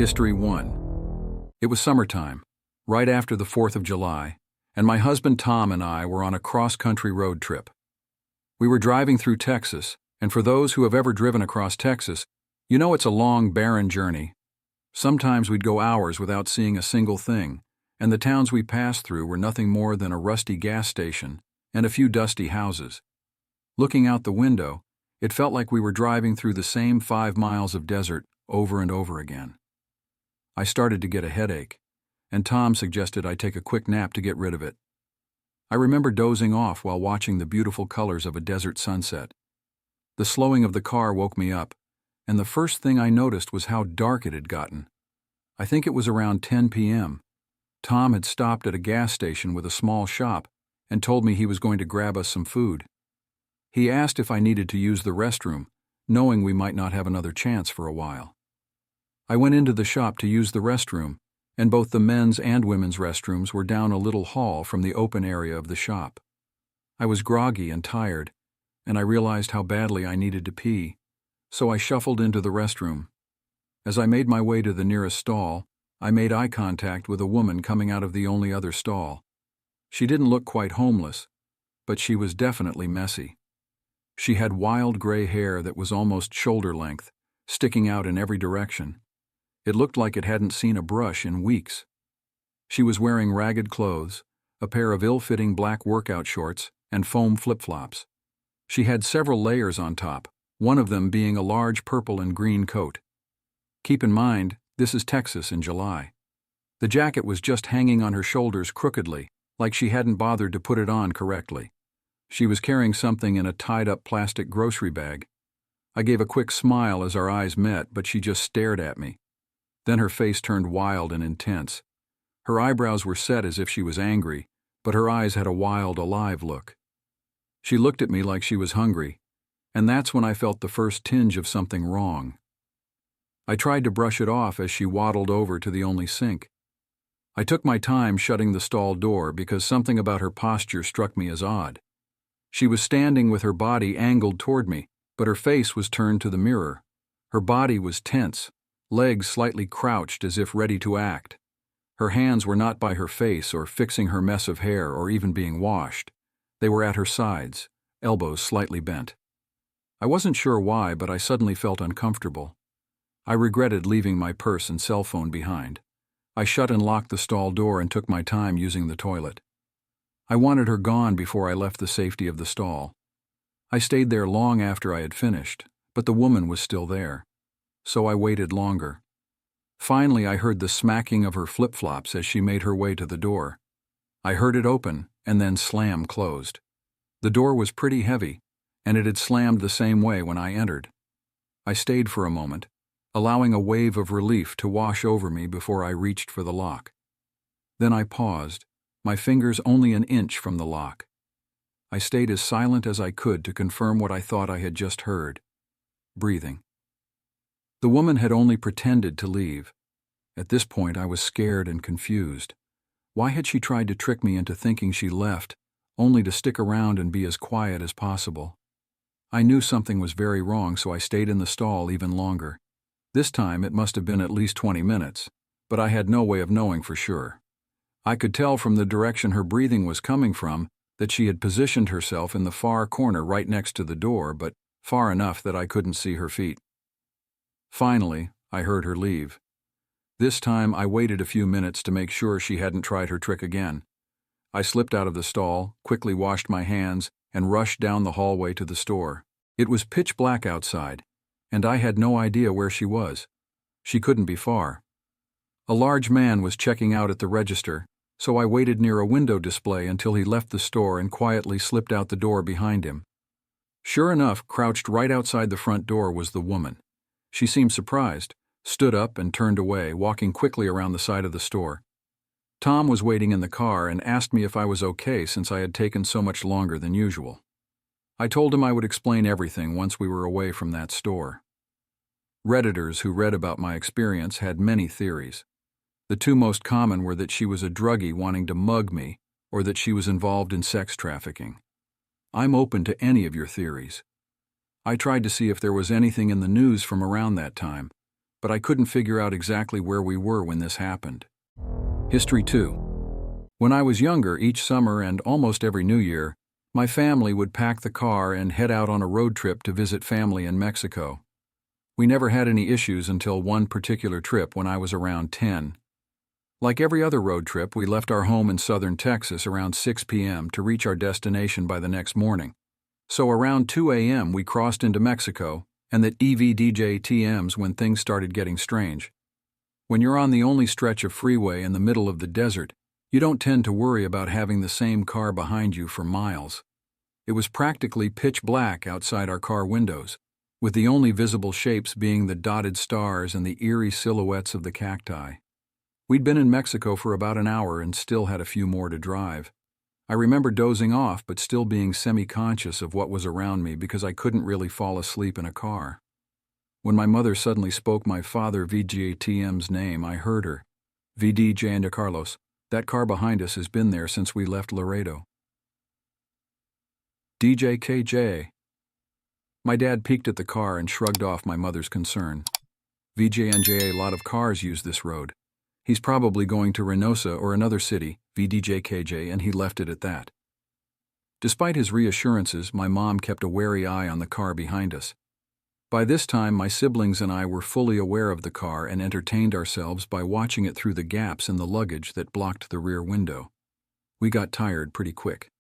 History 1. It was summertime, right after the 4th of July, and my husband Tom and I were on a cross-country road trip. We were driving through Texas, and for those who have ever driven across Texas, you know it's a long, barren journey. Sometimes we'd go hours without seeing a single thing, and the towns we passed through were nothing more than a rusty gas station and a few dusty houses. Looking out the window, it felt like we were driving through the same 5 miles of desert over and over again. I started to get a headache, and Tom suggested I take a quick nap to get rid of it. I remember dozing off while watching the beautiful colors of a desert sunset. The slowing of the car woke me up, and the first thing I noticed was how dark it had gotten. I think it was around 10 p.m. Tom had stopped at a gas station with a small shop and told me he was going to grab us some food. He asked if I needed to use the restroom, knowing we might not have another chance for a while. I went into the shop to use the restroom, and both the men's and women's restrooms were down a little hall from the open area of the shop. I was groggy and tired, and I realized how badly I needed to pee, so I shuffled into the restroom. As I made my way to the nearest stall, I made eye contact with a woman coming out of the only other stall. She didn't look quite homeless, but she was definitely messy. She had wild gray hair that was almost shoulder length, sticking out in every direction. It looked like it hadn't seen a brush in weeks. She was wearing ragged clothes, a pair of ill-fitting black workout shorts, and foam flip-flops. She had several layers on top, one of them being a large purple and green coat. Keep in mind, this is Texas in July. The jacket was just hanging on her shoulders crookedly, like she hadn't bothered to put it on correctly. She was carrying something in a tied-up plastic grocery bag. I gave a quick smile as our eyes met, but she just stared at me. Then her face turned wild and intense. Her eyebrows were set as if she was angry, but her eyes had a wild, alive look. She looked at me like she was hungry, and that's when I felt the first tinge of something wrong. I tried to brush it off as she waddled over to the only sink. I took my time shutting the stall door because something about her posture struck me as odd. She was standing with her body angled toward me, but her face was turned to the mirror. Her body was tense, legs slightly crouched as if ready to act. Her hands were not by her face or fixing her mess of hair or even being washed. They were at her sides, elbows slightly bent. I wasn't sure why, but I suddenly felt uncomfortable. I regretted leaving my purse and cell phone behind. I shut and locked the stall door and took my time using the toilet. I wanted her gone before I left the safety of the stall. I stayed there long after I had finished, but the woman was still there. So I waited longer. Finally, I heard the smacking of her flip-flops as she made her way to the door. I heard it open and then slam closed. The door was pretty heavy, and it had slammed the same way when I entered. I stayed for a moment, allowing a wave of relief to wash over me before I reached for the lock. Then I paused, my fingers only an inch from the lock. I stayed as silent as I could to confirm what I thought I had just heard. Breathing. The woman had only pretended to leave. At this point, I was scared and confused. Why had she tried to trick me into thinking she left, only to stick around and be as quiet as possible? I knew something was very wrong, so I stayed in the stall even longer. This time, it must have been at least 20 minutes, but I had no way of knowing for sure. I could tell from the direction her breathing was coming from that she had positioned herself in the far corner right next to the door, but far enough that I couldn't see her feet. Finally, I heard her leave. This time, I waited a few minutes to make sure she hadn't tried her trick again. I slipped out of the stall, quickly washed my hands, and rushed down the hallway to the store. It was pitch black outside, and I had no idea where she was. She couldn't be far. A large man was checking out at the register, so I waited near a window display until he left the store and quietly slipped out the door behind him. Sure enough, crouched right outside the front door was the woman. She seemed surprised, stood up and turned away, walking quickly around the side of the store. Tom was waiting in the car and asked me if I was okay since I had taken so much longer than usual. I told him I would explain everything once we were away from that store. Redditors who read about my experience had many theories. The two most common were that she was a druggie wanting to mug me or that she was involved in sex trafficking. I'm open to any of your theories. I tried to see if there was anything in the news from around that time, but I couldn't figure out exactly where we were when this happened. History 2. When I was younger, each summer and almost every New Year, my family would pack the car and head out on a road trip to visit family in Mexico. We never had any issues until one particular trip when I was around 10. Like every other road trip, we left our home in southern Texas around 6 p.m. to reach our destination by the next morning. So around 2 a.m. we crossed into Mexico, and that EVDJ TMs when things started getting strange. When you're on the only stretch of freeway in the middle of the desert, you don't tend to worry about having the same car behind you for miles. It was practically pitch black outside our car windows, with the only visible shapes being the dotted stars and the eerie silhouettes of the cacti. We'd been in Mexico for about an hour and still had a few more to drive. I remember dozing off but still being semi-conscious of what was around me because I couldn't really fall asleep in a car. When my mother suddenly spoke my father VJTM's name, I heard her. VDJ and Carlos, that car behind us has been there since we left Laredo. DJ KJ. My dad peeked at the car and shrugged off my mother's concern. VJNJ, a lot of cars use this road. He's probably going to Reynosa or another city, VDJKJ, and he left it at that. Despite his reassurances, my mom kept a wary eye on the car behind us. By this time, my siblings and I were fully aware of the car and entertained ourselves by watching it through the gaps in the luggage that blocked the rear window. We got tired pretty quick.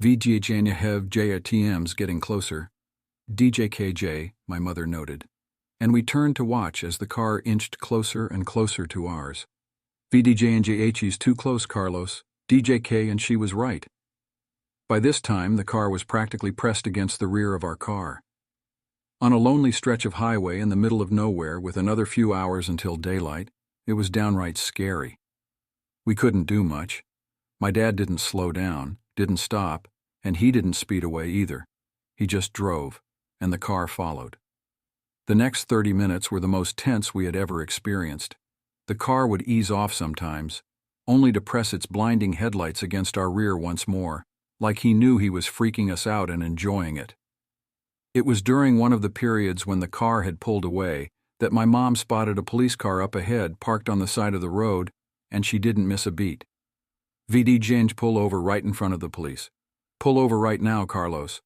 VJJNJ TM's getting closer. DJKJ, my mother noted. And we turned to watch as the car inched closer and closer to ours. VDJNJH's too close, Carlos. DJK, and she was right. By this time, the car was practically pressed against the rear of our car. On a lonely stretch of highway in the middle of nowhere with another few hours until daylight, it was downright scary. We couldn't do much. My dad didn't slow down, didn't stop, and he didn't speed away either. He just drove, and the car followed. The next 30 minutes were the most tense we had ever experienced. The car would ease off sometimes, only to press its blinding headlights against our rear once more, like he knew he was freaking us out and enjoying it. It was during one of the periods when the car had pulled away that my mom spotted a police car up ahead parked on the side of the road, and she didn't miss a beat. VD pull over right in front of the police. Pull over right now, Carlos.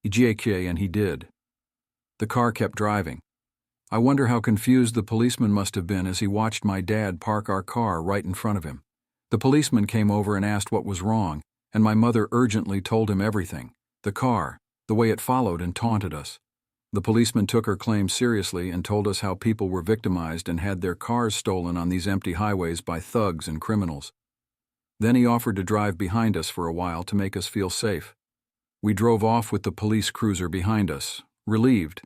EJK, and he did. The car kept driving. I wonder how confused the policeman must have been as he watched my dad park our car right in front of him. The policeman came over and asked what was wrong, and my mother urgently told him everything. The car, the way it followed and taunted us. The policeman took her claim seriously and told us how people were victimized and had their cars stolen on these empty highways by thugs and criminals. Then he offered to drive behind us for a while to make us feel safe. We drove off with the police cruiser behind us, relieved,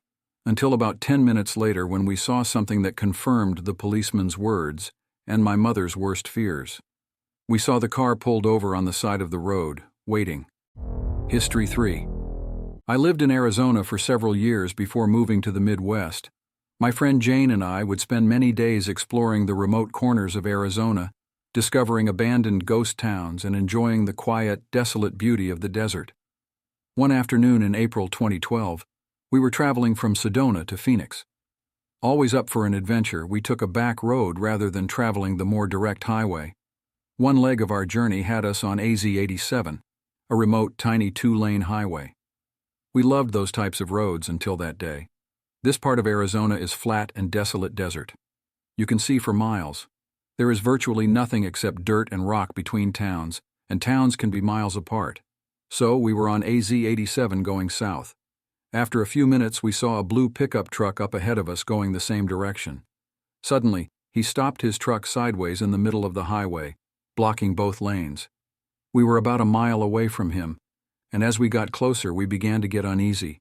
until about 10 minutes later when we saw something that confirmed the policeman's words and my mother's worst fears. We saw the car pulled over on the side of the road, waiting. History 3. I lived in Arizona for several years before moving to the Midwest. My friend Jane and I would spend many days exploring the remote corners of Arizona, discovering abandoned ghost towns and enjoying the quiet, desolate beauty of the desert. One afternoon in April 2012, we were traveling from Sedona to Phoenix. Always up for an adventure, we took a back road rather than traveling the more direct highway. One leg of our journey had us on AZ-87, a remote, tiny 2-lane highway. We loved those types of roads until that day. This part of Arizona is flat and desolate desert. You can see for miles. There is virtually nothing except dirt and rock between towns, and towns can be miles apart. So we were on AZ-87 going south. After a few minutes, we saw a blue pickup truck up ahead of us going the same direction. Suddenly, he stopped his truck sideways in the middle of the highway, blocking both lanes. We were about a mile away from him, and as we got closer, we began to get uneasy.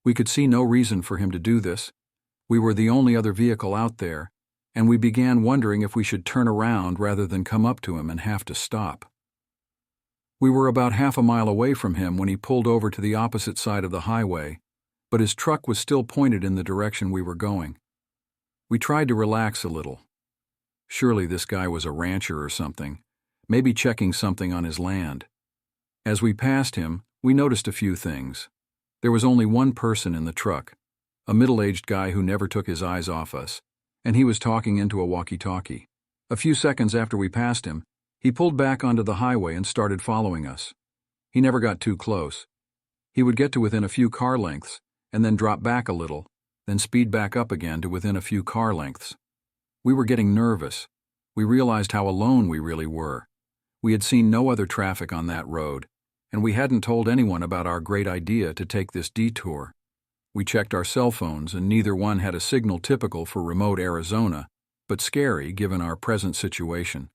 We could see no reason for him to do this. We were the only other vehicle out there, and we began wondering if we should turn around rather than come up to him and have to stop. We were about half a mile away from him when he pulled over to the opposite side of the highway, but his truck was still pointed in the direction we were going. We tried to relax a little. Surely this guy was a rancher or something, maybe checking something on his land. As we passed him, we noticed a few things. There was only one person in the truck. a middle-aged guy who never took his eyes off us, and he was talking into a walkie-talkie. A few seconds after we passed him, he pulled back onto the highway and started following us. He never got too close. He would get to within a few car lengths, and then drop back a little, then speed back up again to within a few car lengths. We were getting nervous. We realized how alone we really were. We had seen no other traffic on that road, and we hadn't told anyone about our great idea to take this detour. We checked our cell phones, and neither one had a signal typical for remote Arizona, but scary given our present situation.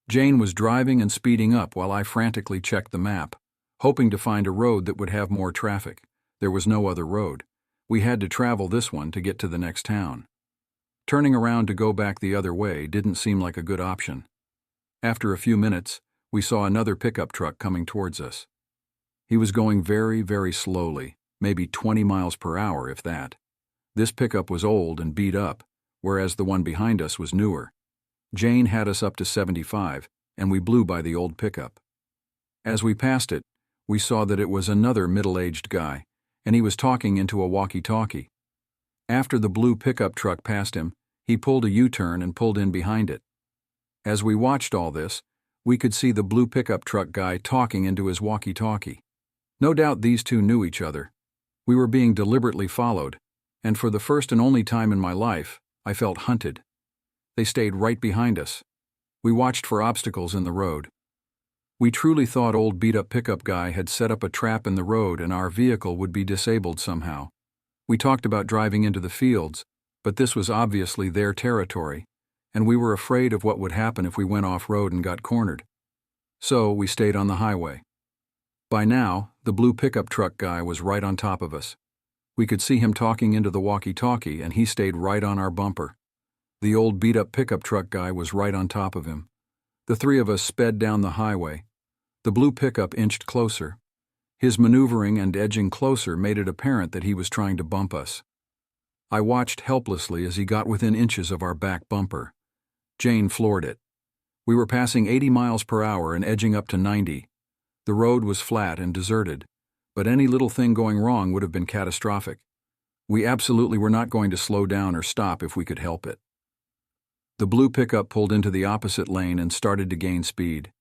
Jane was driving and speeding up while I frantically checked the map, hoping to find a road that would have more traffic. There was no other road. We had to travel this one to get to the next town. Turning around to go back the other way didn't seem like a good option. After a few minutes, we saw another pickup truck coming towards us. He was going very, very slowly, maybe 20 miles per hour if that. This pickup was old and beat up, whereas the one behind us was newer. Jane had us up to 75, and we blew by the old pickup. As we passed it, we saw that it was another middle-aged guy, and he was talking into a walkie-talkie. After the blue pickup truck passed him, he pulled a U-turn and pulled in behind it. As we watched all this, we could see the blue pickup truck guy talking into his walkie-talkie. No doubt these two knew each other. We were being deliberately followed, and for the first and only time in my life, I felt hunted. They stayed right behind us. We watched for obstacles in the road. We truly thought old beat-up pickup guy had set up a trap in the road and our vehicle would be disabled somehow. We talked about driving into the fields, but this was obviously their territory, and we were afraid of what would happen if we went off-road and got cornered. So we stayed on the highway. By now, the blue pickup truck guy was right on top of us. We could see him talking into the walkie-talkie, and he stayed right on our bumper. The old beat-up pickup truck guy was right on top of him. The three of us sped down the highway. The blue pickup inched closer. His maneuvering and edging closer made it apparent that he was trying to bump us. I watched helplessly as he got within inches of our back bumper. Jane floored it. We were passing 80 miles per hour and edging up to 90. The road was flat and deserted, but any little thing going wrong would have been catastrophic. We absolutely were not going to slow down or stop if we could help it. The blue pickup pulled into the opposite lane and started to gain speed.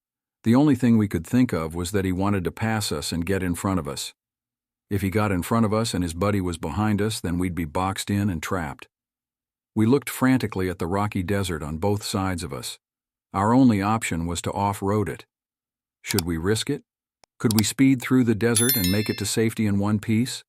The only thing we could think of was that he wanted to pass us and get in front of us. If he got in front of us and his buddy was behind us, then we'd be boxed in and trapped. We looked frantically at the rocky desert on both sides of us. Our only option was to off-road it. Should we risk it? Could we speed through the desert and make it to safety in one piece?